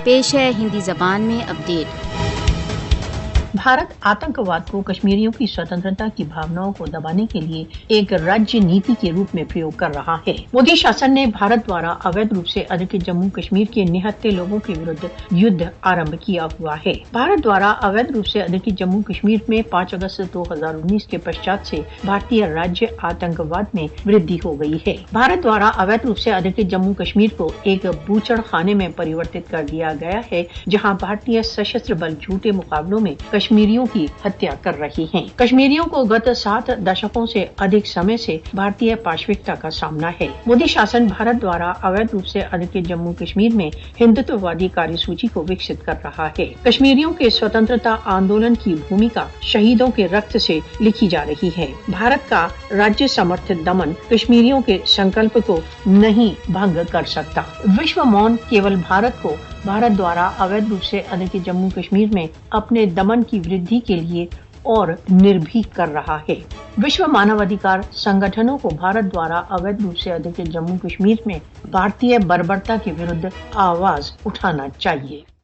پیش ہے ہندی زبان میں اپڈیٹ۔ بھارت آتنکواد کو کشمیریوں کی स्वतंत्रता کی بھاوناؤں کو دبانے کے لیے ایک राज्य नीति के रूप में प्रयोग कर रहा है। मोदी शासन ने भारत द्वारा अवैध रूप से अधिकृत जम्मू कश्मीर के निहत्थे लोगों के विरुद्ध युद्ध आरंभ किया हुआ है। भारत द्वारा अवैध रूप से अधिकृत जम्मू कश्मीर में 5 अगस्त 2019 के पश्चात से भारतीय राज्य आतंकवाद में वृद्धि हो गई है। भारत द्वारा अवैध रूप से अधिकृत जम्मू कश्मीर को एक बूचड़ खाने में परिवर्तित कर दिया गया है, जहाँ भारतीय सशस्त्र बल झूठे मुकाबलों में कश्मीरियों की हत्या कर रही हैं। कश्मीरियों को गत 7 दशकों से अधिक समय से भारतीय पाशविकता का सामना है। मोदी शासन भारत द्वारा अवैध रूप से अधिकृत जम्मू कश्मीर में हिंदुत्ववादी कार्यसूची को विकसित कर रहा है। कश्मीरियों के स्वतंत्रता आंदोलन की भूमिका शहीदों के रक्त से लिखी जा रही है। भारत का राज्य समर्थित दमन कश्मीरियों के संकल्प को नहीं भंग कर सकता। विश्व मौन केवल भारत को भारत द्वारा अवैध रूप से अधिकृत जम्मू कश्मीर में अपने दमन की वृद्धि के लिए और निर्भीक कर रहा है। विश्व मानवाधिकार संगठनों को भारत द्वारा अवैध रूप से अधिकृत जम्मू कश्मीर में भारतीय बर्बरता के विरुद्ध आवाज उठाना चाहिए।